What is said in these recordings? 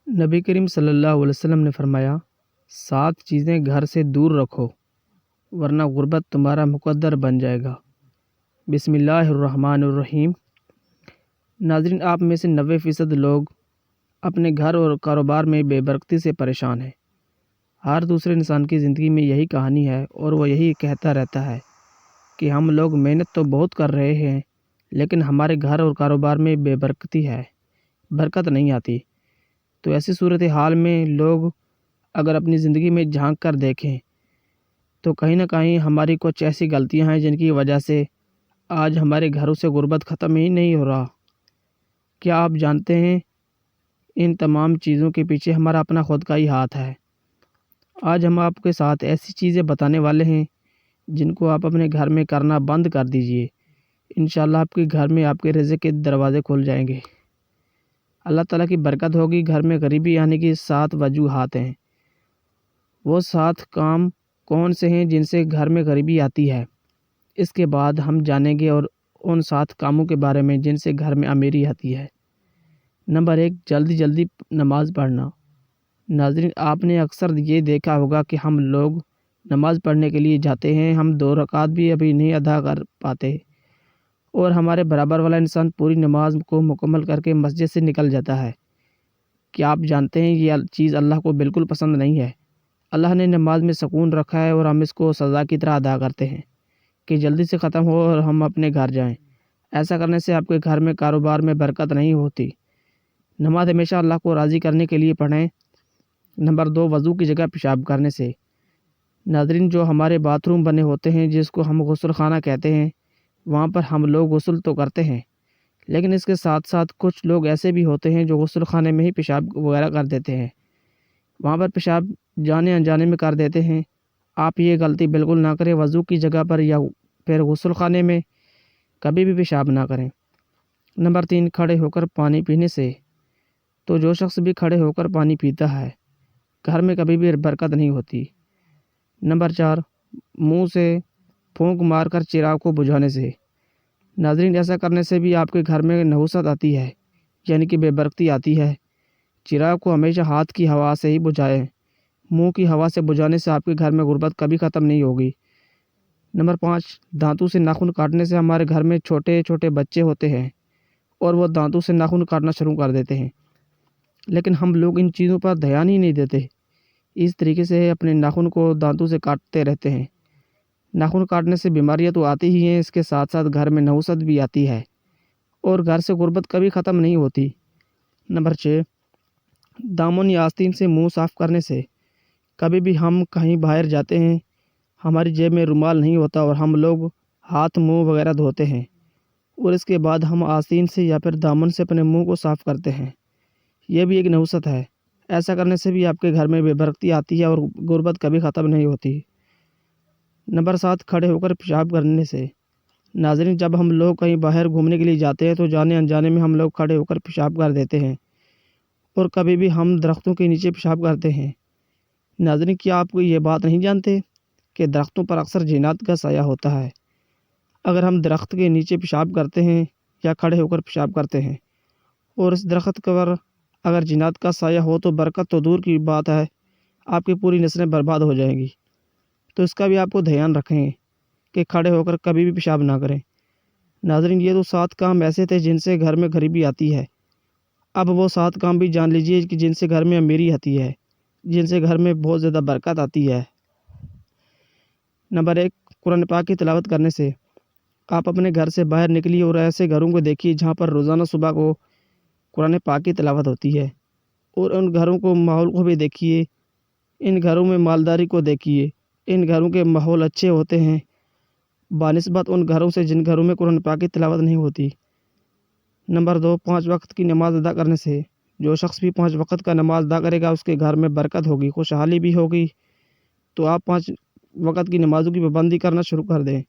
نبی کریم صلی اللہ علیہ وسلم نے فرمایا، 7 چیزیں گھر سے دور رکھو ورنہ غربت تمہارا مقدر بن جائے گا۔ بسم اللہ الرحمن الرحیم۔ ناظرین، آپ میں سے 90% لوگ اپنے گھر اور کاروبار میں بے برکتی سے پریشان ہیں۔ ہر دوسرے انسان کی زندگی میں یہی کہانی ہے اور وہ یہی کہتا رہتا ہے کہ ہم لوگ محنت تو بہت کر رہے ہیں لیکن ہمارے گھر اور کاروبار میں بے برکتی ہے، برکت نہیں آتی۔ تو ایسی صورتحال میں لوگ اگر اپنی زندگی میں جھانک کر دیکھیں تو کہیں نہ کہیں ہماری کچھ ایسی غلطیاں ہیں جن کی وجہ سے آج ہمارے گھروں سے غربت ختم ہی نہیں ہو رہا۔ کیا آپ جانتے ہیں ان تمام چیزوں کے پیچھے ہمارا اپنا خود کا ہی ہاتھ ہے۔ آج ہم آپ کے ساتھ ایسی چیزیں بتانے والے ہیں جن کو آپ اپنے گھر میں کرنا بند کر دیجئے، انشاءاللہ آپ کے گھر میں آپ کے رزق کے دروازے کھل جائیں گے، اللہ تعالیٰ کی برکت ہوگی۔ گھر میں غریبی آنے کی 7 وجوہات ہیں۔ وہ 7 کام کون سے ہیں جن سے گھر میں غریبی آتی ہے، اس کے بعد ہم جانیں گے اور ان 7 کاموں کے بارے میں جن سے گھر میں امیری آتی ہے۔ نمبر 1، جلدی نماز پڑھنا۔ ناظرین، آپ نے اکثر یہ دیکھا ہوگا کہ ہم لوگ نماز پڑھنے کے لیے جاتے ہیں، ہم 2 رکعت بھی ابھی نہیں ادا کر پاتے اور ہمارے برابر والا انسان پوری نماز کو مکمل کر کے مسجد سے نکل جاتا ہے۔ کیا آپ جانتے ہیں یہ چیز اللہ کو بالکل پسند نہیں ہے۔ اللہ نے نماز میں سکون رکھا ہے اور ہم اس کو سزا کی طرح ادا کرتے ہیں کہ جلدی سے ختم ہو اور ہم اپنے گھر جائیں۔ ایسا کرنے سے آپ کے گھر میں کاروبار میں برکت نہیں ہوتی۔ نماز ہمیشہ اللہ کو راضی کرنے کے لیے پڑھیں۔ نمبر 2، وضو کی جگہ پیشاب کرنے سے۔ ناظرین، جو ہمارے باتھ روم بنے ہوتے ہیں جس کو ہم غسل خانہ کہتے ہیں، وہاں پر ہم لوگ غسل تو کرتے ہیں لیکن اس کے ساتھ ساتھ کچھ لوگ ایسے بھی ہوتے ہیں جو غسل خانے میں ہی پیشاب وغیرہ کر دیتے ہیں، وہاں پر پیشاب جانے انجانے میں کر دیتے ہیں۔ آپ یہ غلطی بالکل نہ کریں، وضو کی جگہ پر یا پھر غسل خانے میں کبھی بھی پیشاب نہ کریں۔ نمبر 3، کھڑے ہو کر پانی پینے سے۔ تو جو شخص بھی کھڑے ہو کر پانی پیتا ہے گھر میں کبھی بھی برکت نہیں ہوتی۔ نمبر 4، منہ سے پھونک مار کر چراغ کو بجھانے سے۔ ناظرین، ایسا کرنے سے بھی آپ کے گھر میں نحوست آتی ہے، یعنی کہ بے برکتی آتی ہے۔ چراغ کو ہمیشہ ہاتھ کی ہوا سے ہی بجھائیں، منہ کی ہوا سے بجھانے سے آپ کے گھر میں غربت کبھی ختم نہیں ہوگی۔ نمبر 5، دانتوں سے ناخن کاٹنے سے۔ ہمارے گھر میں چھوٹے چھوٹے بچے ہوتے ہیں اور وہ دانتوں سے ناخن کاٹنا شروع کر دیتے ہیں لیکن ہم لوگ ان چیزوں پر دھیان ہی نہیں دیتے، اس طریقے سے اپنے ناخن کو دانتوں سے کاٹتے رہتے ہیں۔ ناخن کاٹنے سے بیماریاں تو آتی ہی ہیں، اس کے ساتھ ساتھ گھر میں نحوست بھی آتی ہے اور گھر سے غربت کبھی ختم نہیں ہوتی۔ نمبر 6، دامن یا آستین سے منہ صاف کرنے سے۔ کبھی بھی ہم کہیں باہر جاتے ہیں، ہماری جیب میں رومال نہیں ہوتا اور ہم لوگ ہاتھ منہ وغیرہ دھوتے ہیں اور اس کے بعد ہم آستین سے یا پھر دامن سے اپنے منہ کو صاف کرتے ہیں، یہ بھی ایک نحوست ہے۔ ایسا کرنے سے بھی آپ کے گھر میں بے برکتی آتی ہے اور غربت کبھی ختم نہیں ہوتی۔ نمبر 7، کھڑے ہو کر پیشاب کرنے سے۔ ناظرین، جب ہم لوگ کہیں باہر گھومنے کے لیے جاتے ہیں تو جانے انجانے میں ہم لوگ کھڑے ہو کر پیشاب کر دیتے ہیں اور کبھی بھی ہم درختوں کے نیچے پیشاب کرتے ہیں۔ ناظرین، کیا آپ کو یہ بات نہیں جانتے کہ درختوں پر اکثر جنات کا سایہ ہوتا ہے؟ اگر ہم درخت کے نیچے پیشاب کرتے ہیں یا کھڑے ہو کر پیشاب کرتے ہیں اور اس درخت پر اگر جنات کا سایہ ہو تو برکت تو دور کی بات ہے، آپ کی پوری نسلیں برباد ہو جائیں گی۔ تو اس کا بھی آپ کو دھیان رکھیں کہ کھڑے ہو کر کبھی بھی پیشاب نہ کریں۔ ناظرین، یہ تو 7 کام ایسے تھے جن سے گھر میں غریبی آتی ہے۔ اب وہ 7 کام بھی جان لیجئے کہ جن سے گھر میں امیری آتی ہے، جن سے گھر میں بہت زیادہ برکت آتی ہے۔ نمبر 1، قرآن پاک کی تلاوت کرنے سے۔ آپ اپنے گھر سے باہر نکلیے اور ایسے گھروں کو دیکھیے جہاں پر روزانہ صبح کو قرآن پاک کی تلاوت ہوتی ہے اور ان گھروں کو ماحول کو بھی دیکھیے، ان گھروں میں مالداری کو دیکھیے، ان گھروں کے ماحول اچھے ہوتے ہیں بنسبت ان گھروں سے جن گھروں میں قرآن پاک کی تلاوت نہیں ہوتی۔ نمبر 2، 5 وقت کی نماز ادا کرنے سے۔ جو شخص بھی 5 وقت کا نماز ادا کرے گا اس کے گھر میں برکت ہوگی، خوشحالی بھی ہوگی۔ تو آپ 5 وقت کی نمازوں کی پابندی کرنا شروع کر دیں،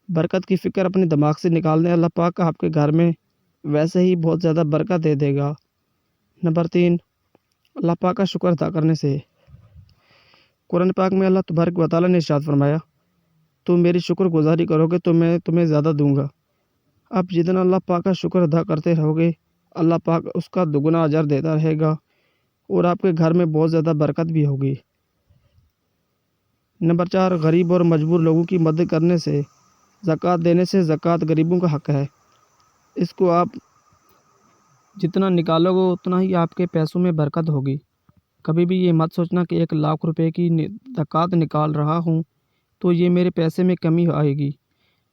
برکت کی فکر اپنے دماغ سے نکال دیں، اللہ پاک آپ کے گھر میں ویسے ہی بہت زیادہ برکت دے دے گا۔ نمبر 3، اللہ پاک کا شکر ادا کرنے سے۔ قرآن پاک میں اللہ تبارک و تعالیٰ نے ارشاد فرمایا، تم میری شکر گزاری کرو گے تو میں تمہیں زیادہ دوں گا۔ اب جتنا اللہ پاک کا شکر ادا کرتے رہو گے اللہ پاک اس کا دگنا اجر دیتا رہے گا اور آپ کے گھر میں بہت زیادہ برکت بھی ہوگی۔ نمبر 4، غریب اور مجبور لوگوں کی مدد کرنے سے، زکوٰۃ دینے سے، زکوٰۃ غریبوں کا حق ہے، اس کو آپ جتنا نکالو گے اتنا ہی آپ کے پیسوں میں برکت ہوگی۔ کبھی بھی یہ مت سوچنا کہ 1,00,000 روپے کی زکوٰۃ نکال رہا ہوں تو یہ میرے پیسے میں کمی آئے گی،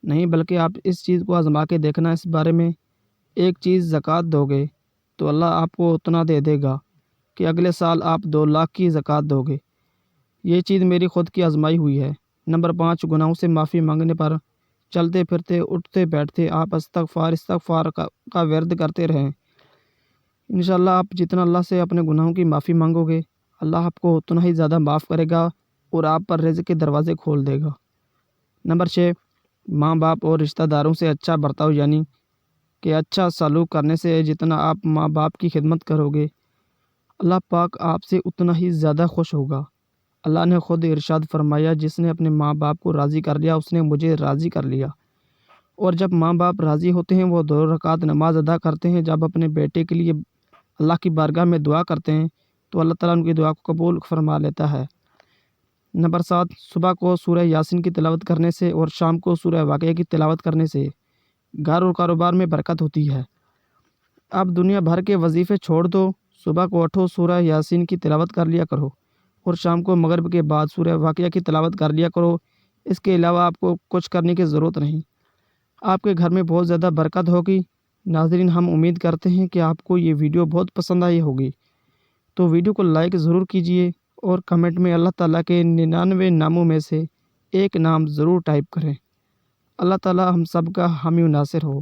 نہیں، بلکہ آپ اس چیز کو آزما کے دیکھنا۔ اس بارے میں ایک چیز زکوٰۃ دو گے تو اللہ آپ کو اتنا دے دے گا کہ اگلے سال آپ 2,00,000 کی زکوٰۃ دو گے۔ یہ چیز میری خود کی آزمائی ہوئی ہے۔ نمبر 5، گناہوں سے معافی مانگنے پر چلتے پھرتے اٹھتے بیٹھتے آپ استغفار کا ورد کرتے رہیں۔ انشاءاللہ آپ جتنا اللہ سے اپنے گناہوں کی معافی مانگو گے، اللہ آپ کو اتنا ہی زیادہ معاف کرے گا اور آپ پر رزق کے دروازے کھول دے گا۔ نمبر 6، ماں باپ اور رشتہ داروں سے اچھا برتاؤ، یعنی کہ اچھا سلوک کرنے سے جتنا آپ ماں باپ کی خدمت کرو گے، اللہ پاک آپ سے اتنا ہی زیادہ خوش ہوگا۔ اللہ نے خود ارشاد فرمایا، جس نے اپنے ماں باپ کو راضی کر لیا اس نے مجھے راضی کر لیا۔ اور جب ماں باپ راضی ہوتے ہیں، وہ 2 رکعت نماز ادا کرتے ہیں، جب اپنے بیٹے کے لیے اللہ کی بارگاہ میں دعا کرتے ہیں تو اللہ تعالیٰ ان کی دعا کو قبول فرما لیتا ہے۔ نمبر 7، صبح کو سورہ یاسین کی تلاوت کرنے سے اور شام کو سورہ واقعہ کی تلاوت کرنے سے گھر اور کاروبار میں برکت ہوتی ہے۔ اب دنیا بھر کے وظیفے چھوڑ دو، صبح کو اٹھو، سورہ یاسین کی تلاوت کر لیا کرو اور شام کو مغرب کے بعد سورہ واقعہ کی تلاوت کر لیا کرو۔ اس کے علاوہ آپ کو کچھ کرنے کی ضرورت نہیں، آپ کے گھر میں بہت زیادہ برکت ہوگی۔ ناظرین، ہم امید کرتے ہیں کہ آپ کو یہ ویڈیو بہت پسند آئی ہوگی، تو ویڈیو کو لائک ضرور کیجئے اور کمنٹ میں اللہ تعالیٰ کے 99 ناموں میں سے ایک نام ضرور ٹائپ کریں۔ اللہ تعالیٰ ہم سب کا حامی و ناصر ہو۔